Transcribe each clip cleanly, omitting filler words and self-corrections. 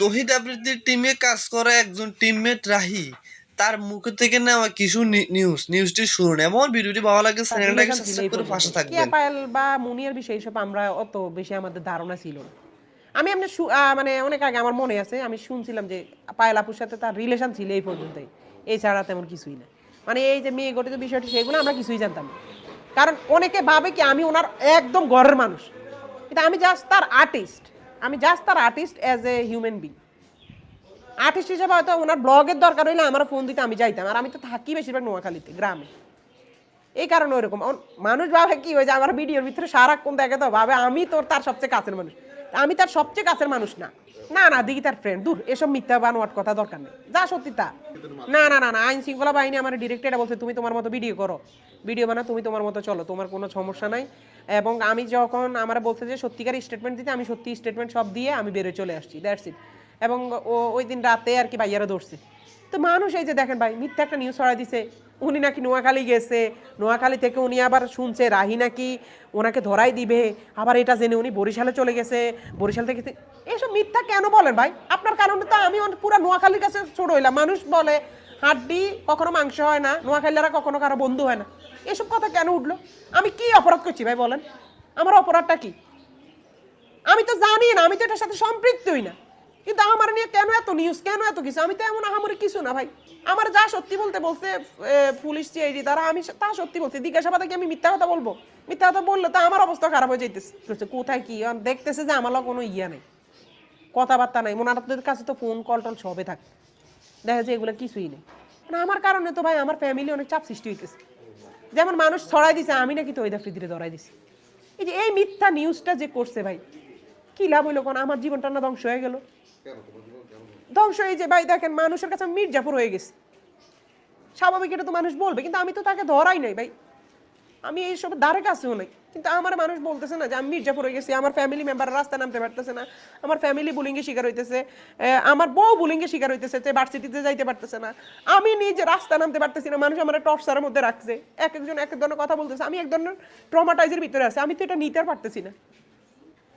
তহিদ আফ্রিদির টিমে কাজ করা একজন টিমমেট রাহি তার মুখ থেকে নেওয়া কিছু নিউজটি শুনুন। এমন ভিডিওটি ভালো লাগে চ্যানেলটাকে রিলেশন ছিল সাবস্ক্রাইব এই করে পর্যন্ত। পাশে কিয়া থাকবেন। পায়েল বা মুনিয়ার বিষয়ে এইসব আমরা অত বেশি আমাদের ধারণা ছিল না। আমি এমনি মানে অনেক আগে আমার মনে আছে আমি শুনছিলাম যে পায়েল আপুর সাথে তার রিলেশন ছিল এই পর্যন্তই, এছাড়া তেমন কিছুই না। মানে এই যে মেয়ে গঠিত বিষয়টি সেগুলো আমরা কিছুই জানতাম না। কারণ অনেকে ভাবে কি আমি ওনার একদম ঘরের মানুষ, কিন্তু আমি জাস্ট তার আর্টিস্ট। আমি জাস্ট তার artist as a human being. Artist হিসেবে হয়তো ওনার ব্লগের দরকার হইলে আমার ফোন দিতে আমি যাইতাম, আর আমি তো থাকি বেশিরভাগ নোয়াখালীতে গ্রামে। এই কারণে ওইরকম মানুষ ভাবে কি হয়ে যায় আমার ভিডিওর ভিতরে সারাক্ষণ দেখে তো ভাবে আমি তোর তার সবচেয়ে কাছের মানুষ। আমি তার সবচেয়ে কাছের মানুষ না। না না দিদি তার ফ্রেন্ড, দূর এসব মিথ্যা বানোয়াট কথা দরকার নেই, যা সত্যি তা। না না না না আইন শৃঙ্খলা বাহিনী আমার ডিরেক্ট এটা বলছে তুমি তোমার মতো ভিডিও করো, ভিডিও বানা, তুমি তোমার মতো চলো, তোমার কোনো সমস্যা নাই। এবং আমি যখন আমার বলছে যে সত্যিকার স্টেটমেন্ট দিতে, আমি সত্যি স্টেটমেন্ট সব দিয়ে আমি বেরোয় চলে আসছি, দ্যাটস ইট। এবং ওই দিন রাতে আর কি ভাইয়ারা ধরছে। তো মানুষ এই যে দেখেন ভাই মিথ্যা একটা নিউজ ছড়াই দিছে, উনি নাকি নোয়াখালী গেছে, নোয়াখালী থেকে উনি আবার শুনছে রাহি নাকি ওনাকে ধরাই দিবে, আবার এটা জেনে উনি বরিশালে চলে গেছে, বরিশাল থেকে এসব মিথ্যা কেন বলেন ভাই? আপনার কারণে তো আমি পুরো নোয়াখালীর কাছে ছোট হইলাম। মানুষ বলে হাড্ডি কখনো মাংস হয় না, নোয়াখালীরা কখনো কারো বন্ধু হয় না। এসব কথা কেন উঠলো? আমি কি অপরাধ করছি ভাই বলেন? আমার অপরাধটা কি? আমি তো জানি না, আমি তো এটার সাথে সম্পৃক্তই না, কিন্তু আমার নিয়ে কেন এত নিউজ, কেন এত কিছু? আমি তো এমন আহামরি কিছু না ভাই। আমার যা সত্যি বলতে বলছে পুলিশ সিআইডি দ্বারা, আমি তা সত্যি বলছি। জিজ্ঞাসাবাদে কি আমি মিথ্যা কথা বলবো? মিথ্যা কথা বললে তো আমার অবস্থা খারাপ হয়ে যাইতেছে। কোথায় কি দেখতেছে যে আমার কোনো ইয়া নেই, কথাবার্তা নাই, ওনাদের কাছে তো ফোন কল টল সবে থাকে, দেখা যায় এগুলো কিছুই নেই। মানে আমার কারণে তো ভাই আমার ফ্যামিলি অনেক চাপ সৃষ্টি হইতেছে। যেমন মানুষ ছড়াই দিছে আমি নাকি তো ওই আফ্রিদিরে ধরাই দিছি। এই যে এই মিথ্যা নিউজটা যে করছে ভাই, কি লাভ হইলো? কোন আমার জীবনটা না ধ্বংস হয়ে গেল? ধ্বংস এই যে ভাই দেখেন মানুষের কাছে মির্জাপুর হয়ে গেছে। স্বাভাবিক, এটা তো মানুষ বলবে, কিন্তু আমি তো তাকে ধরাই নাই ভাই, আমি এইসব দ্বারে কাছেও নাই। কিন্তু আমার মানুষ বলতেছে না যে আমি মির্জাপুর হয়ে গেছি, আমার ফ্যামিলি মেম্বার রাস্তায় নামতে পারতেছে না, আমার ফ্যামিলি বুলিংয়ে শিকার হইতেছে, আমার বউ বুলিংয়ে শিকার হইতেছে, ভার্সিটিতে যাইতে পারতেছে না, আমি নিজে রাস্তা নামতে পারতেছি না, মানুষ আমার টর্চারের মধ্যে রাখছে, এক একজন এক এক ধরনের কথা বলতেছে, আমি এক ধরনের ট্রমাটাইজের ভিতরে আছি, আমি তো এটা নিতে আর পারতেছি না।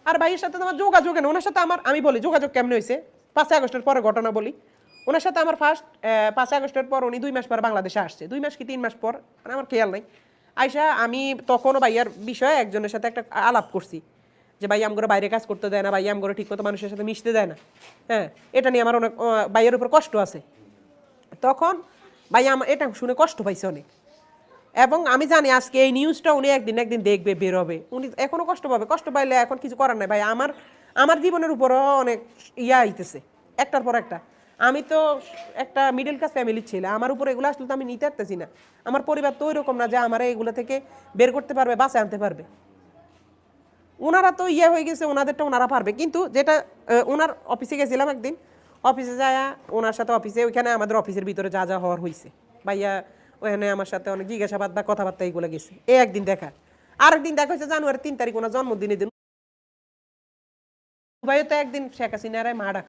আর ভাইয়ের সাথে আমার যোগাযোগ না, ওনার সাথে আমার, আমি বলি যোগাযোগ কেমন হয়েছে 5 আগস্টের পরে ঘটনা বলি। ওনার সাথে আমার ফার্স্ট 5 আগস্টের পর উনি 2 মাস পর বাংলাদেশে আসছে, 2 মাস কি 3 মাস পর, মানে আমার খেয়াল নাই। আয়সা আমি তখনও ভাইয়ার বিষয়ে একজনের সাথে একটা আলাপ করছি যে ভাই আমগরে বাইরে কাজ করতে দেয় না, ভাই আমগরে ঠিক মতো মানুষের সাথে মিশতে দেয় না। হ্যাঁ, এটা নিয়ে আমার অনেক ভাইয়ের উপর কষ্ট আছে। তখন ভাই আমার এটা শুনে কষ্ট পাইছে অনেক। এবং আমি জানি আজকে এই নিউজটা উনি একদিন একদিন দেখবে, বের হবে, উনি এখনো কষ্ট পাবে। কষ্ট পাইলে এখন কিছু করার নাই ভাই। আমার আমার জীবনের উপরও অনেক ইয়া আইতেছে একটার পর একটা। আমি তো একটা মিডল ক্লাস ফ্যামিলির ছেলে, আমার উপর এগুলো আসলে তো আমি নিতে পারতেছি না। আমার পরিবার তো ওইরকম না যে আমার এগুলো থেকে বের করতে পারবে, বাঁচে আনতে পারবে। ওনারা তো ইয়ে হয়ে গেছে, ওনাদেরটা ওনারা পারবে। কিন্তু যেটা ওনার অফিসে গেছিলাম একদিন, অফিসে যায় ওনার সাথে, অফিসে ওইখানে আমাদের অফিসের ভিতরে যা যা হওয়ার হয়েছে ভাইয়া ওখানে আমার সাথে অনেক জিজ্ঞাসাবাদ বা কথাবার্তা এইগুলো গেছে। একদিন দেখা, আরেকদিন দেখা হয়েছে জানুয়ারি 3 তারিখ ওনার জন্মদিনের দিন। ভাইও তো একদিন শেখ হাসিনার মা ডাক